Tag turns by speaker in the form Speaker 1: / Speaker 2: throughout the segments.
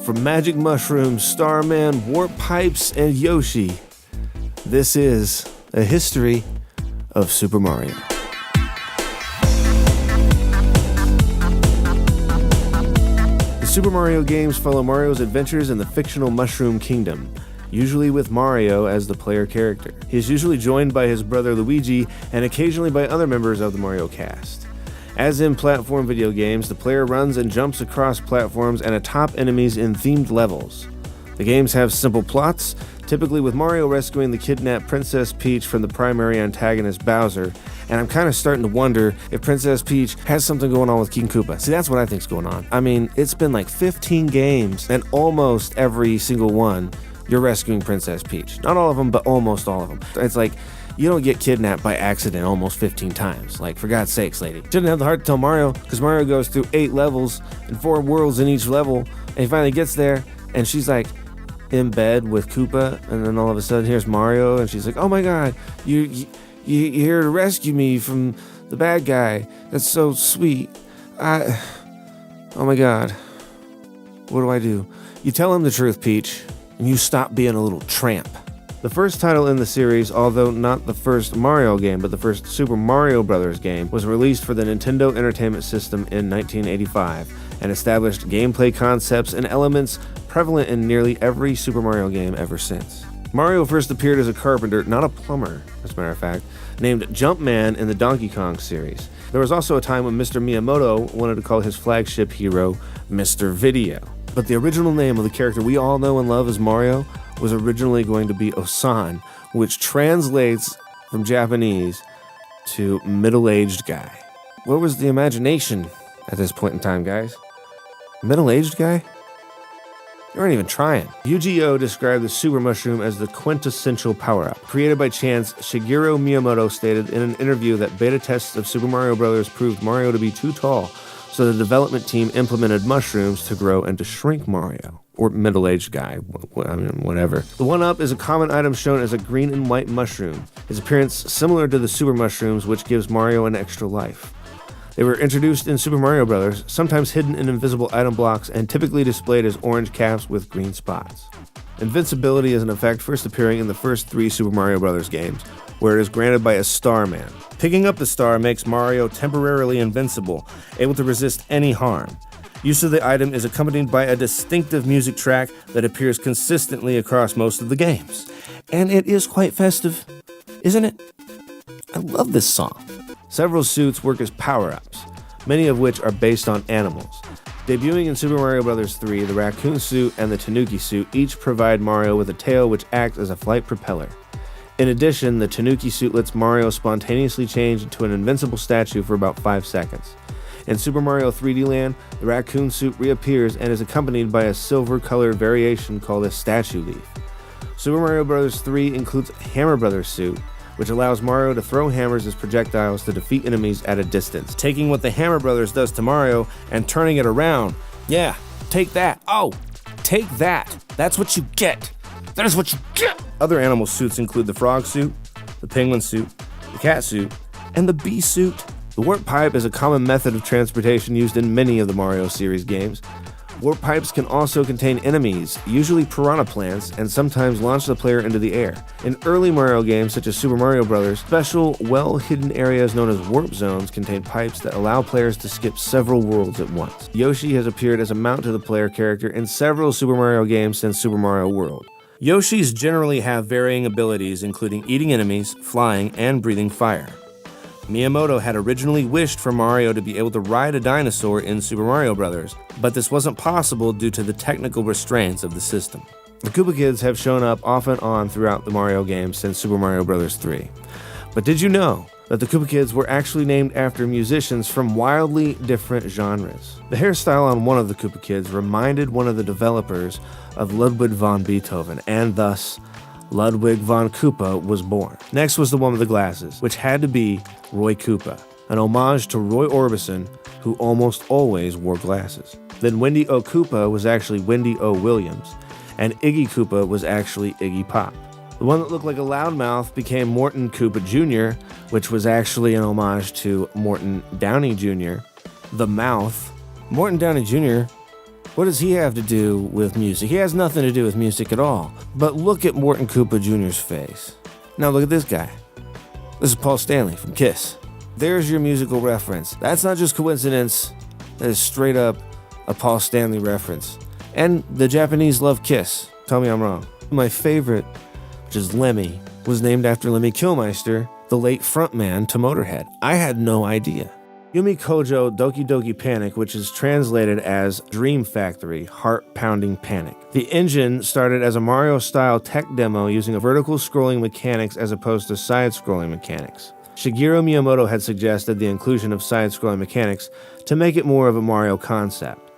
Speaker 1: from magic mushrooms, Starman, warp pipes, and Yoshi, this is a history of Super Mario. The Super Mario games follow Mario's adventures in the fictional Mushroom Kingdom, usually with Mario as the player character. He is usually joined by his brother Luigi and occasionally by other members of the Mario cast. As in platform video games, the player runs and jumps across platforms and atop enemies in themed levels. The games have simple plots, typically with Mario rescuing the kidnapped Princess Peach from the primary antagonist Bowser, and I'm kind of starting to wonder if Princess Peach has something going on with King Koopa. See, that's what I think's going on. I mean, it's been like 15 games, and almost every single one, you're rescuing Princess Peach. Not all of them, but almost all of them. It's like, you don't get kidnapped by accident almost 15 times. Like, for God's sakes, lady. Shouldn't have the heart to tell Mario, because Mario goes through 8 levels and 4 worlds in each level, and he finally gets there, and she's like in bed with Koopa, and then all of a sudden here's Mario, and she's like, oh my God, you're here to rescue me from the bad guy. That's so sweet. Oh my God. What do I do? You tell him the truth, Peach, and you stop being a little tramp. The first title in the series, although not the first Mario game, but the first Super Mario Bros. Game, was released for the Nintendo Entertainment System in 1985 and established gameplay concepts and elements prevalent in nearly every Super Mario game ever since. Mario first appeared as a carpenter, not a plumber, as a matter of fact, named Jumpman in the Donkey Kong series. There was also a time when Mr. Miyamoto wanted to call his flagship hero Mr. Video. But the original name of the character we all know and love as Mario was originally going to be Osan, which translates from Japanese to middle-aged guy. Where was the imagination at this point in time, guys? Middle-aged guy? You weren't even trying. Yu-Gi-Oh! Described the Super Mushroom as the quintessential power-up. Created by chance, Shigeru Miyamoto stated in an interview that beta tests of Super Mario Bros. Proved Mario to be too tall, so the development team implemented mushrooms to grow and to shrink Mario. Or middle-aged guy, I mean, whatever. The 1-Up is a common item shown as a green and white mushroom. His appearance similar to the Super Mushrooms, which gives Mario an extra life. They were introduced in Super Mario Bros., sometimes hidden in invisible item blocks and typically displayed as orange caps with green spots. Invincibility is an effect first appearing in the first 3 Super Mario Bros. Games, where it is granted by a Starman. Picking up the star makes Mario temporarily invincible, able to resist any harm. Use of the item is accompanied by a distinctive music track that appears consistently across most of the games. And it is quite festive, isn't it? I love this song. Several suits work as power-ups, many of which are based on animals. Debuting in Super Mario Bros. 3, the raccoon suit and the tanuki suit each provide Mario with a tail which acts as a flight propeller. In addition, the tanuki suit lets Mario spontaneously change into an invincible statue for about 5 seconds. In Super Mario 3D Land, the raccoon suit reappears and is accompanied by a silver-colored variation called a statue leaf. Super Mario Bros. 3 includes a Hammer Brothers suit, which allows Mario to throw hammers as projectiles to defeat enemies at a distance, taking what the Hammer Brothers does to Mario and turning it around. Yeah, take that. Oh, take that. That's what you get. That is what you get. Other animal suits include the frog suit, the penguin suit, the cat suit, and the bee suit. The warp pipe is a common method of transportation used in many of the Mario series games. Warp pipes can also contain enemies, usually piranha plants, and sometimes launch the player into the air. In early Mario games, such as Super Mario Bros., special, well-hidden areas known as warp zones contain pipes that allow players to skip several worlds at once. Yoshi has appeared as a mount to the player character in several Super Mario games since Super Mario World. Yoshis generally have varying abilities, including eating enemies, flying, and breathing fire. Miyamoto had originally wished for Mario to be able to ride a dinosaur in Super Mario Bros., but this wasn't possible due to the technical restraints of the system. The Koopa Kids have shown up off and on throughout the Mario games since Super Mario Bros. 3. But did you know that the Koopa Kids were actually named after musicians from wildly different genres? The hairstyle on one of the Koopa Kids reminded one of the developers of Ludwig van Beethoven, and thus Ludwig von Koopa was born. Next was the one with the glasses, which had to be Roy Koopa, an homage to Roy Orbison, who almost always wore glasses. Then Wendy O. Koopa was actually Wendy O. Williams, and Iggy Koopa was actually Iggy Pop. The one that looked like a loudmouth became Morton Koopa Jr., which was actually an homage to Morton Downey Jr. The Mouth. Morton Downey Jr., What does he have to do with music? He has nothing to do with music at all. But look at Morton Koopa Jr.'s face. Now look at this guy. This is Paul Stanley from Kiss. There's your musical reference. That's not just coincidence. That is straight up a Paul Stanley reference. And the Japanese love Kiss. Tell me I'm wrong. My favorite, which is Lemmy, was named after Lemmy Kilmister, the late frontman to Motorhead. I had no idea. Yumi Kojo Doki Doki Panic, which is translated as Dream Factory, Heart-Pounding Panic. The engine started as a Mario-style tech demo using a vertical scrolling mechanics as opposed to side-scrolling mechanics. Shigeru Miyamoto had suggested the inclusion of side-scrolling mechanics to make it more of a Mario concept.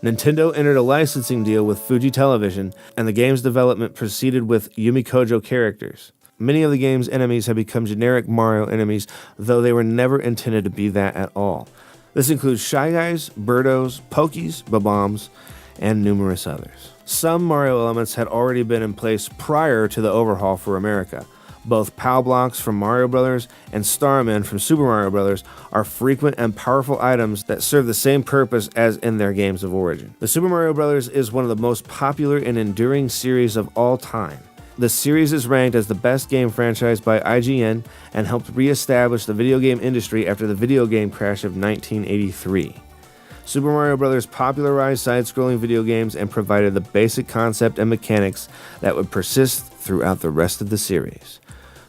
Speaker 1: Nintendo entered a licensing deal with Fuji Television, and the game's development proceeded with Yumi Kojo characters. Many of the game's enemies have become generic Mario enemies, though they were never intended to be that at all. This includes Shy Guys, Birdos, Pokies, Bob-ombs, and numerous others. Some Mario elements had already been in place prior to the overhaul for America. Both POW blocks from Mario Bros. And Starmen from Super Mario Bros. Are frequent and powerful items that serve the same purpose as in their games of origin. The Super Mario Bros. Is one of the most popular and enduring series of all time. The series is ranked as the best game franchise by IGN and helped re-establish the video game industry after the video game crash of 1983. Super Mario Bros. Popularized side-scrolling video games and provided the basic concept and mechanics that would persist throughout the rest of the series.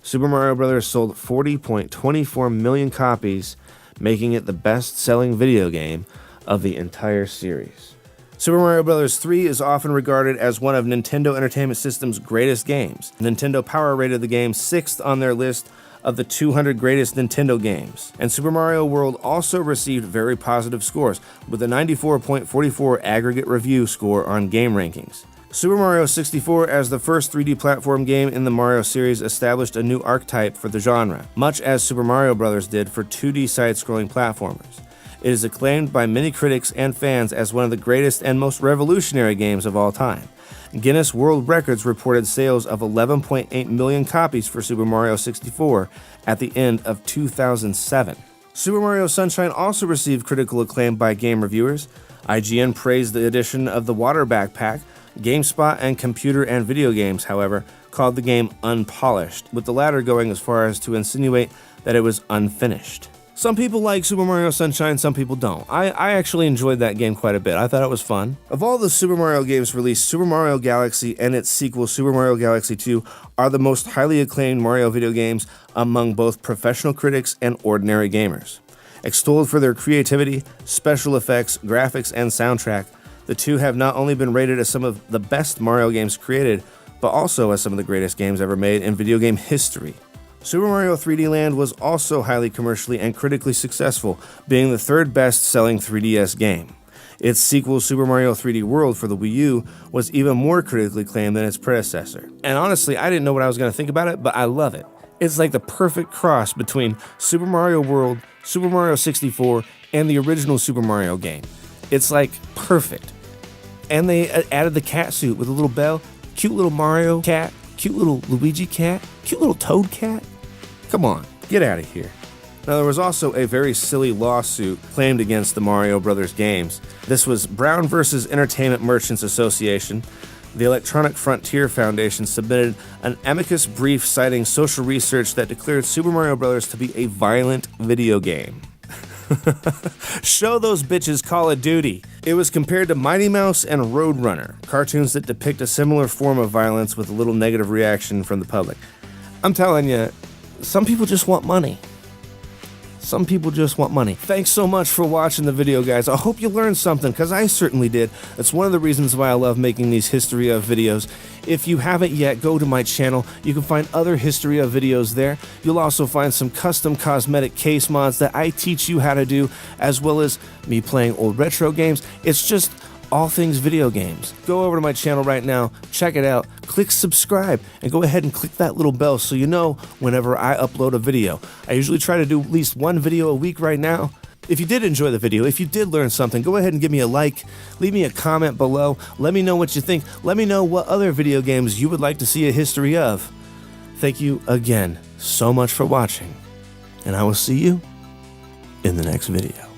Speaker 1: Super Mario Bros. Sold 40.24 million copies, making it the best-selling video game of the entire series. Super Mario Bros. 3 is often regarded as one of Nintendo Entertainment System's greatest games. Nintendo Power rated the game 6th on their list of the 200 greatest Nintendo games. And Super Mario World also received very positive scores, with a 94.44 aggregate review score on Game Rankings. Super Mario 64, as the first 3D platform game in the Mario series, established a new archetype for the genre, much as Super Mario Bros. Did for 2D side-scrolling platformers. It is acclaimed by many critics and fans as one of the greatest and most revolutionary games of all time. Guinness World Records reported sales of 11.8 million copies for Super Mario 64 at the end of 2007. Super Mario Sunshine also received critical acclaim by game reviewers. IGN praised the addition of the water backpack. GameSpot and Computer and Video Games, however, called the game unpolished, with the latter going as far as to insinuate that it was unfinished. Some people like Super Mario Sunshine, some people don't. I actually enjoyed that game quite a bit. I thought it was fun. Of all the Super Mario games released, Super Mario Galaxy and its sequel, Super Mario Galaxy 2, are the most highly acclaimed Mario video games among both professional critics and ordinary gamers. Extolled for their creativity, special effects, graphics, and soundtrack, the two have not only been rated as some of the best Mario games created, but also as some of the greatest games ever made in video game history. Super Mario 3D Land was also highly commercially and critically successful, being the third best-selling 3DS game. Its sequel, Super Mario 3D World for the Wii U, was even more critically acclaimed than its predecessor. And honestly, I didn't know what I was going to think about it, but I love it. It's like the perfect cross between Super Mario World, Super Mario 64, and the original Super Mario game. It's like perfect. And they added the cat suit with a little bell, cute little Mario cat, cute little Luigi cat, cute little Toad cat. Come on, get out of here. Now, there was also a very silly lawsuit claimed against the Mario Brothers games. This was Brown versus Entertainment Merchants Association. The Electronic Frontier Foundation submitted an amicus brief citing social research that declared Super Mario Bros. To be a violent video game. Show those bitches Call of Duty. It was compared to Mighty Mouse and Roadrunner, cartoons that depict a similar form of violence with a little negative reaction from the public. I'm telling you, some people just want money. Some people just want money. Thanks so much for watching the video, guys. I hope you learned something, because I certainly did. That's one of the reasons why I love making these History of videos. If you haven't yet, go to my channel. You can find other History of videos there. You'll also find some custom cosmetic case mods that I teach you how to do, as well as me playing old retro games. It's just all things video games. Go over to my channel right now, check it out, click subscribe, and go ahead and click that little bell so you know whenever I upload a video. I usually try to do at least one video a week right now. If you did enjoy the video, if you did learn something, go ahead and give me a like, leave me a comment below, let me know what you think, let me know what other video games you would like to see a history of. Thank you again so much for watching, and I will see you in the next video.